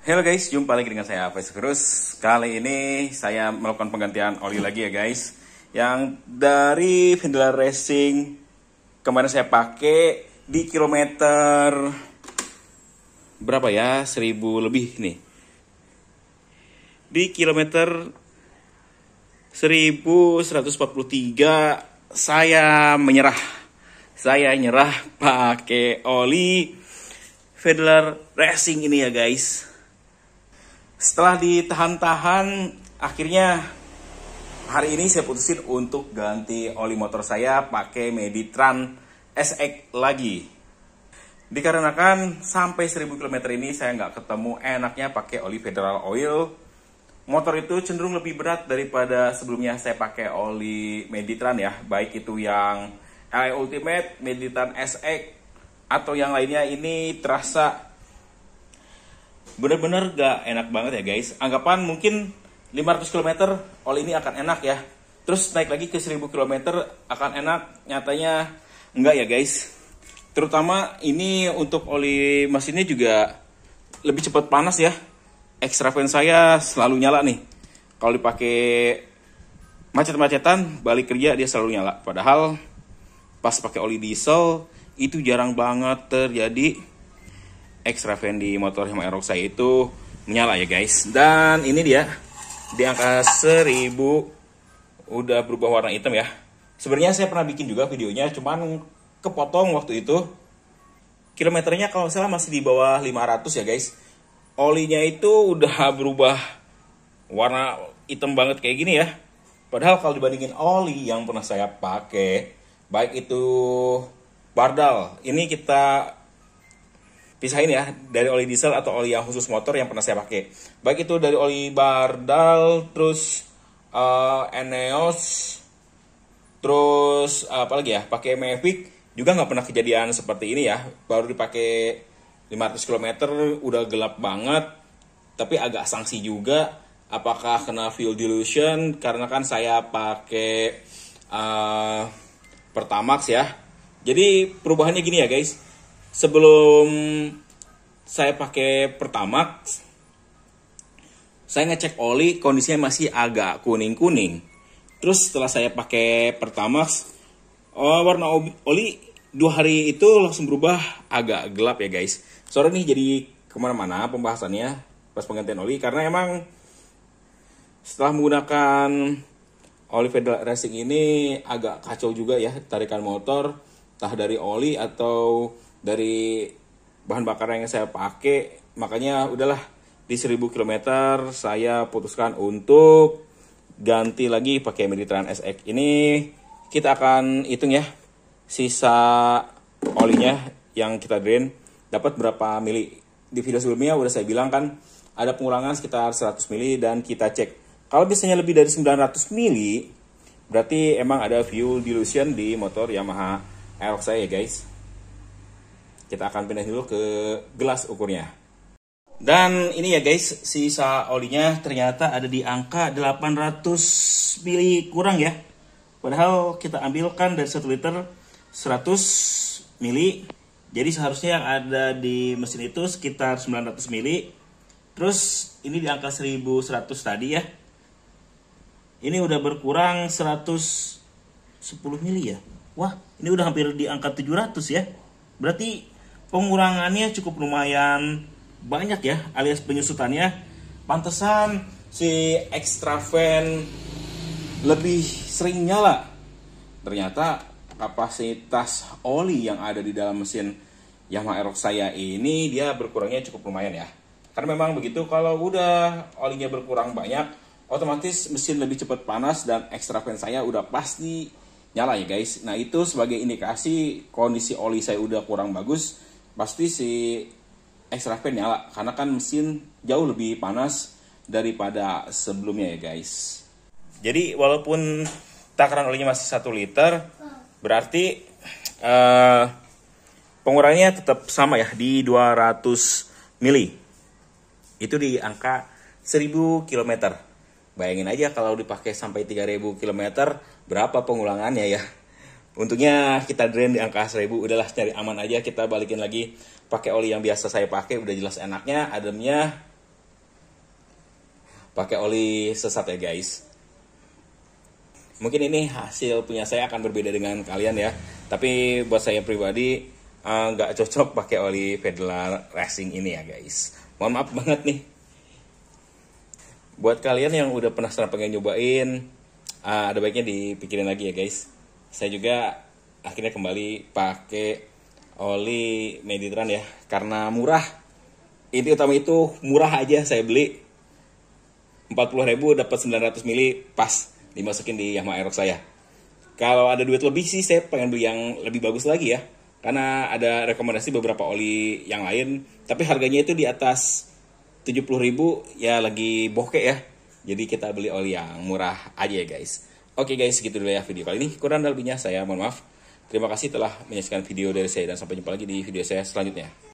Halo guys, jumpa lagi dengan saya Faisal. Kali ini saya melakukan penggantian oli lagi ya guys. Yang dari Vendela Racing kemarin saya pakai di kilometer berapa ya? 1000 lebih nih. Di kilometer 1143 saya menyerah. Saya nyerah pakai oli Vendela Racing ini ya guys. Setelah ditahan-tahan, akhirnya hari ini saya putusin untuk ganti oli motor saya pakai Meditran SX lagi. Dikarenakan sampai 1000 km ini saya nggak ketemu enaknya pakai oli Federal Oil. Motor itu cenderung lebih berat daripada sebelumnya saya pakai oli Meditran ya. Baik itu yang LA Ultimate, Meditran SX, atau yang lainnya, ini terasa bener-bener gak enak banget ya guys. Anggapan mungkin 500 km oli ini akan enak ya. Terus naik lagi ke 1000 km akan enak. Nyatanya enggak ya guys. Terutama ini untuk oli mesinnya juga lebih cepat panas ya. Extra fan saya selalu nyala nih. Kalau dipakai macet-macetan, balik kerja dia selalu nyala. Padahal pas pakai oli diesel itu jarang banget terjadi extra fan di motor Yamaha Aerox saya itu menyala ya guys. Dan ini dia di angka 1000 udah berubah warna hitam ya. Sebenarnya saya pernah bikin juga videonya, cuman kepotong waktu itu. Kilometernya kalau salah masih di bawah 500 ya guys. Olinya itu udah berubah warna hitam banget kayak gini ya. Padahal kalau dibandingin oli yang pernah saya pakai, baik itu Bardal, ini kita pisahin ya, dari oli diesel atau oli yang khusus motor yang pernah saya pakai. Baik itu dari oli Bardal, terus Eneos, terus apalagi ya, pakai Mavic juga nggak pernah kejadian seperti ini ya. Baru dipakai 500 km udah gelap banget, tapi agak sanksi juga. Apakah kena fuel dilution? Karena kan saya pakai Pertamax ya. Jadi perubahannya gini ya guys. Sebelum saya pakai Pertamax, saya ngecek oli, kondisinya masih agak kuning-kuning. Terus setelah saya pakai Pertamax, warna oli 2 hari itu langsung berubah agak gelap ya guys. Sorry nih jadi kemana-mana pembahasannya pas penggantian oli, karena emang setelah menggunakan oli Vendela Racing ini agak kacau juga ya tarikan motor, entah dari oli atau dari bahan bakar yang saya pakai. Makanya udahlah, di 1000 km saya putuskan untuk ganti lagi pakai Meditran SX ini. Kita akan hitung ya sisa olinya yang kita drain dapat berapa mili. Di video sebelumnya udah saya bilang kan ada pengurangan sekitar 100 mili, dan kita cek kalau biasanya lebih dari 900 mili berarti emang ada fuel dilution di motor Yamaha Aerox saya ya guys. Kita akan pindah dulu ke gelas ukurnya. Dan ini ya guys, sisa olinya ternyata ada di angka 800 mili kurang ya. Padahal kita ambilkan dari 1 liter 100 mili. Jadi seharusnya yang ada di mesin itu sekitar 900 mili. Terus ini di angka 1100 tadi ya. Ini udah berkurang 110 mili ya. Wah, ini udah hampir di angka 700 ya. Berarti pengurangannya cukup lumayan banyak ya, alias penyusutannya. Pantesan si extra fan lebih sering nyala. Ternyata kapasitas oli yang ada di dalam mesin Yamaha Aerox saya ini dia berkurangnya cukup lumayan ya. Karena memang begitu, kalau udah olinya berkurang banyak, otomatis mesin lebih cepat panas dan extra fan saya udah pasti nyala ya guys. Nah itu sebagai indikasi kondisi oli saya udah kurang bagus, pasti si extra fan nyala, karena kan mesin jauh lebih panas daripada sebelumnya ya guys. Jadi walaupun takaran olinya masih 1 liter, berarti pengurangannya tetap sama ya, di 200 mili. Itu di angka 1000 km. Bayangin aja kalau dipakai sampai 3000 km, berapa pengulangannya ya. Untungnya kita drain di angka 1000, udahlah cari aman aja, kita balikin lagi pakai oli yang biasa saya pakai, udah jelas enaknya, ademnya, pakai oli sesat ya guys. Mungkin ini hasil punya saya akan berbeda dengan kalian ya. Tapi buat saya pribadi nggak cocok pakai oli Federal Racing ini ya guys. Mohon maaf banget nih. Buat kalian yang udah penasaran pengen nyobain, ada baiknya dipikirin lagi ya guys. Saya juga akhirnya kembali pakai oli Meditran ya, karena murah. Inti utama itu murah aja, saya beli 40.000 dapat 900 mili pas dimasukin di Yamaha Aerox saya. Kalau ada duit lebih sih saya pengen beli yang lebih bagus lagi ya, karena ada rekomendasi beberapa oli yang lain, tapi harganya itu di atas 70.000 ya, lagi bokeh ya. Jadi kita beli oli yang murah aja ya guys. Oke guys, segitu dulu ya video kali ini. Kurang dan lebihnya saya mohon maaf. Terima kasih telah menyaksikan video dari saya dan sampai jumpa lagi di video saya selanjutnya.